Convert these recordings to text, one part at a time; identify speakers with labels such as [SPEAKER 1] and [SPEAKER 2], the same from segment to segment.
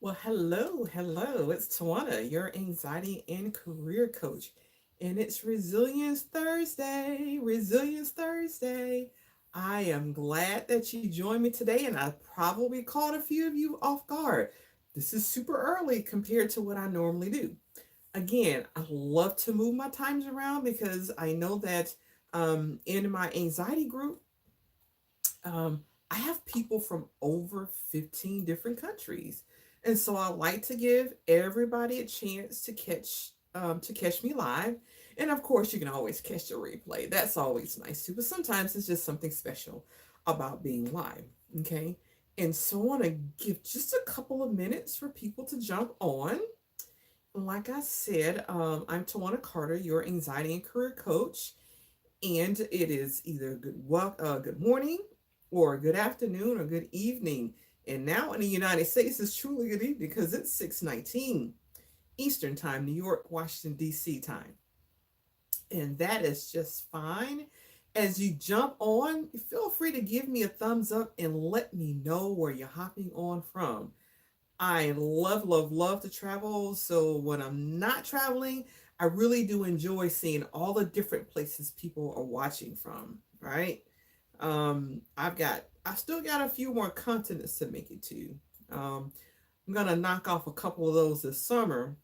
[SPEAKER 1] Well, hello. It's Twanna, your anxiety and career coach. And it's Resilience Thursday. Resilience Thursday. I am glad that you joined me today, and I probably caught a few of you off guard. This is super early compared to what I normally do. Again, I love to move my times around because I know that in my anxiety group, I have people from over 15 different countries. And so I like to give everybody a chance to catch me live. And of course, you can always catch the replay. That's always nice too. But sometimes it's just something special about being live. Okay. And so I want to give just a couple of minutes for people to jump on. Like I said, I'm Tawana Carter, your anxiety and career coach, and it is either good morning, or good afternoon, or good evening. And now in the United States, it's truly good evening because it's 6:19 Eastern Time, New York, Washington D.C. time, and that is just fine. As you jump on, feel free to give me a thumbs up and let me know where you're hopping on from. I love, love, love to travel. So when I'm not traveling, I really do enjoy seeing all the different places people are watching from, right? I still got a few more continents to make it to. I'm gonna knock off a couple of those this summer,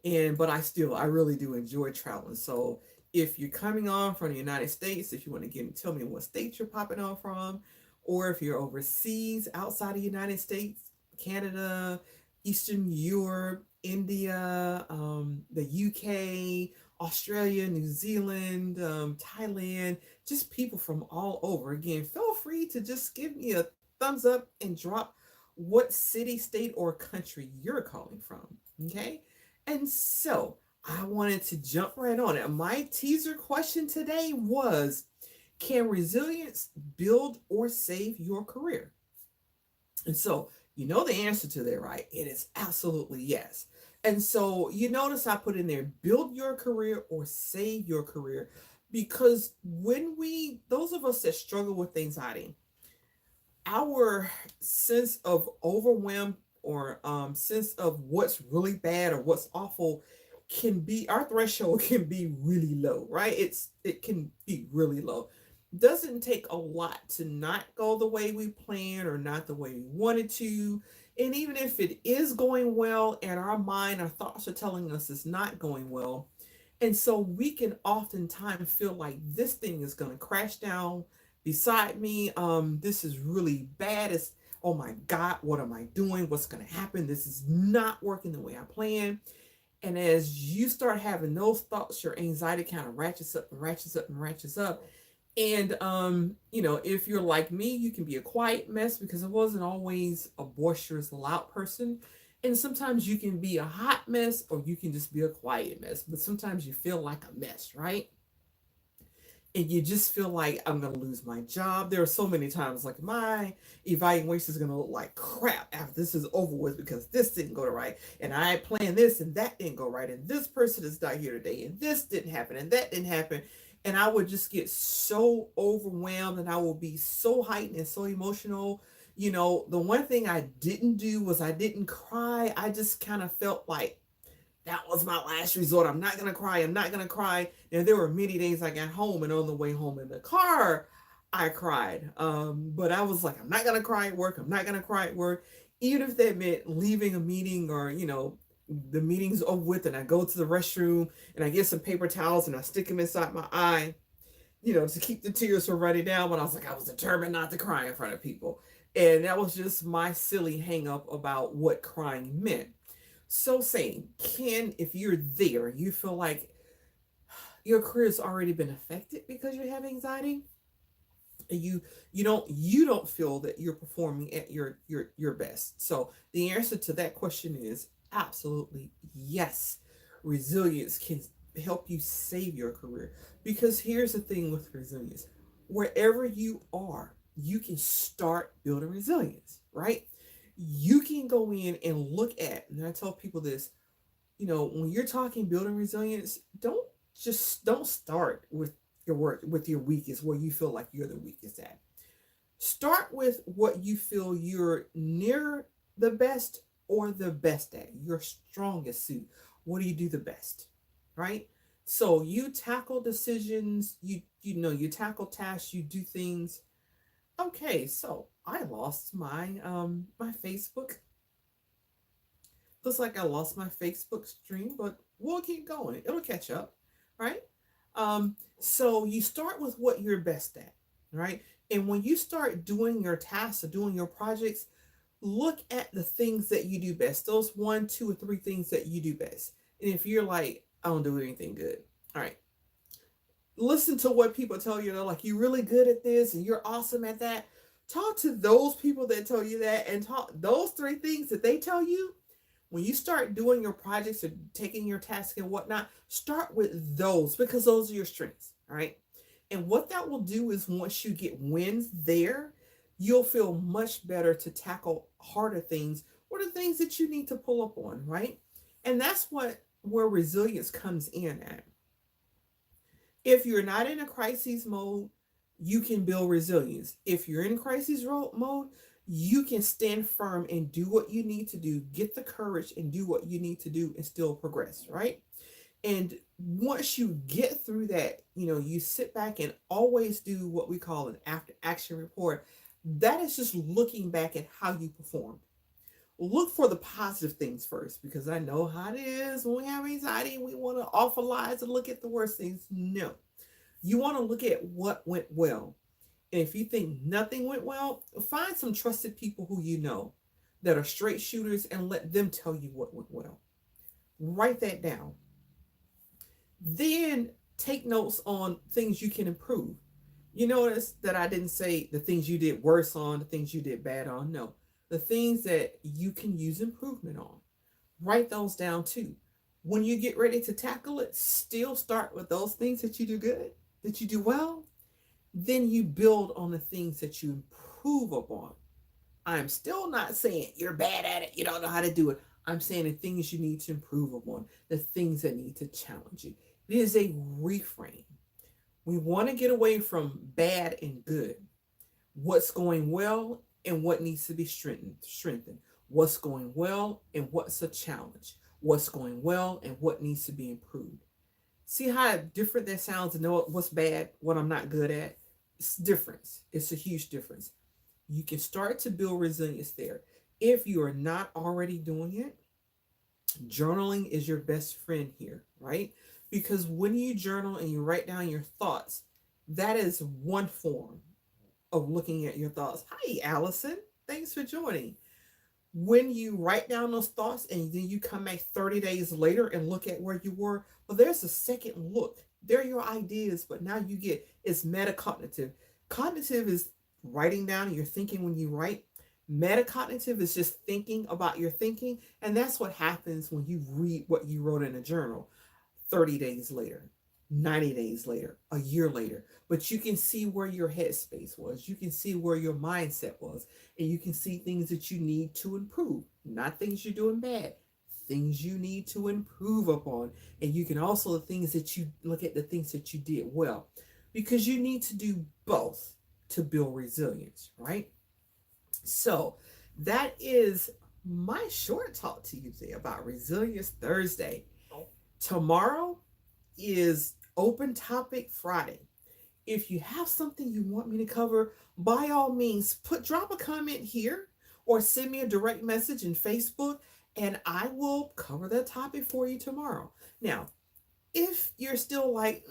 [SPEAKER 1] but I really do enjoy traveling. So if you're coming on from the United States, if you want to tell me what state you're popping on from, or if you're overseas outside of the United States, Canada, Eastern Europe, India, the UK, Australia, New Zealand, Thailand, just people from all over. Again, feel free to just give me a thumbs up and drop what city, state, or country you're calling from. Okay. And so I wanted to jump right on it. My teaser question today was, can resilience build or save your career? And so you know the answer to that, right? It is absolutely yes. And so you notice I put in there, build your career or save your career, because those of us that struggle with anxiety, our sense of overwhelm, or sense of what's really bad or what's awful, our threshold can be really low, right? It can be really low. Doesn't take a lot to not go the way we planned or not the way we wanted to. And even if it is going well and our thoughts are telling us it's not going well, and so we can oftentimes feel like this thing is going to crash down beside me. This is really bad. It's, oh my God, what am I doing? What's going to happen? This is not working the way I planned. And as you start having those thoughts, your anxiety kind of ratchets up and ratchets up and ratchets up. And if you're like me, you can be a quiet mess because I wasn't always a boisterous, loud person. And sometimes you can be a hot mess or you can just be a quiet mess. But sometimes you feel like a mess, right? And you just feel like I'm gonna lose my job. There are so many times like my evaluation is gonna look like crap after this is over with because this didn't go right, and I planned this and that didn't go right, and this person is not here today, and this didn't happen, and that didn't happen, and I would just get so overwhelmed, and I will be so heightened and so emotional. The one thing I didn't do was I didn't cry. I just kind of felt like that was my last resort. I'm not gonna cry. I'm not gonna cry. And there were many days I got home, and on the way home in the car, I cried. But I was like, I'm not gonna cry at work. I'm not gonna cry at work, even if that meant leaving a meeting, or the meeting's over with, and I go to the restroom and I get some paper towels and I stick them inside my eye, to keep the tears from running down. But I was like, I was determined not to cry in front of people, and that was just my silly hang up about what crying meant. So saying, if you're there, you feel like your career has already been affected because you have anxiety, and you don't feel that you're performing at your best. So the answer to that question is absolutely yes. Resilience can help you save your career, because here's the thing with resilience: wherever you are, you can start building resilience, right? You can go in and look at, and I tell people this, when you're talking building resilience, don't start with your work with your weakest, where you feel like you're the weakest at. Start with what you feel you're near, the best or the best at, your strongest suit. What do you do the best? Right? So you tackle decisions, you tackle tasks, you do things. Okay, so I lost my Facebook. Looks like I lost my Facebook stream, but we'll keep going. It'll catch up, right? So you start with what you're best at, right? And when you start doing your tasks or doing your projects, look at the things that you do best. Those one, two, or three things that you do best. And if you're like, I don't do anything good, all right, listen to what people tell you. They're like, you're really good at this and you're awesome at that. Talk to those people that tell you that, and talk those three things that they tell you. When you start doing your projects or taking your tasks and whatnot, start with those because those are your strengths, all right? And what that will do is once you get wins there, you'll feel much better to tackle harder things or the things that you need to pull up on, right? And that's where resilience comes in at. If you're not in a crisis mode, you can build resilience. If you're in crisis mode, you can stand firm and do what you need to do, get the courage and do what you need to do and still progress, right? And once you get through that, you sit back and always do what we call an after action report. That is just looking back at how you performed. Look for the positive things first, because I know how it is when we have anxiety, we want to awfulize and look at the worst things. No, you want to look at what went well. And if you think nothing went well, find some trusted people who you know that are straight shooters and let them tell you what went well. Write that down. Then take notes on things you can improve. You notice that I didn't say the things you did worse on, the things you did bad on. No, the things that you can use improvement on. Write those down too. When you get ready to tackle it, still start with those things that you do good, that you do well. Then you build on the things that you improve upon. I'm still not saying you're bad at it, you don't know how to do it. I'm saying the things you need to improve upon, the things that need to challenge you. It is a reframe. We want to get away from bad and good. What's going well and what needs to be strengthened. What's going well and what's a challenge. What's going well and what needs to be improved. See how different that sounds to know what's bad, what I'm not good at? It's difference. It's a huge difference. You can start to build resilience there. If you are not already doing it, journaling is your best friend here, right? Because when you journal and you write down your thoughts, that is one form of looking at your thoughts. Hi, Allison. Thanks for joining. When you write down those thoughts and then you come back 30 days later and look at where you were, well, there's a second look. They're your ideas, but now you get it's metacognitive. Cognitive is writing down and you're thinking when you write. Metacognitive is just thinking about your thinking, and that's what happens when you read what you wrote in a journal 30 days later, 90 days later, a year later. But you can see where your headspace was. You can see where your mindset was. And you can see things that you need to improve. Not things you're doing bad. Things you need to improve upon. And you can also look at the things that you did well. Because you need to do both to build resilience, right? So that is my short talk to you today about Resilience Thursday. Tomorrow is Open Topic Friday. If you have something you want me to cover, by all means, drop a comment here or send me a direct message in Facebook and I will cover that topic for you tomorrow. Now, if you're still like,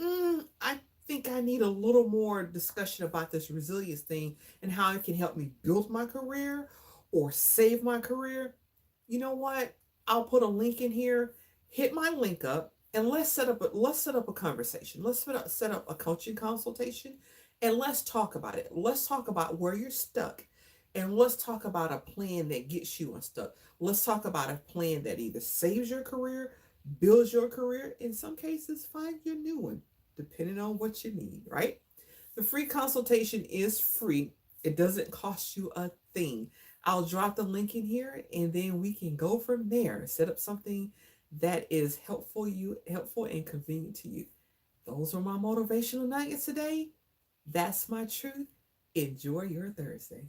[SPEAKER 1] I think I need a little more discussion about this resilience thing and how it can help me build my career or save my career, you know what? I'll put a link in here. Hit my link up and let's set up a conversation. Let's set up a coaching consultation and let's talk about it. Let's talk about where you're stuck and let's talk about a plan that gets you unstuck. Let's talk about a plan that either saves your career, builds your career, in some cases, find your new one, depending on what you need, right? The free consultation is free. It doesn't cost you a thing. I'll drop the link in here and then we can go from there. Set up something that is helpful and convenient to you. Those are my motivational nuggets today. That's my truth. Enjoy your Thursday.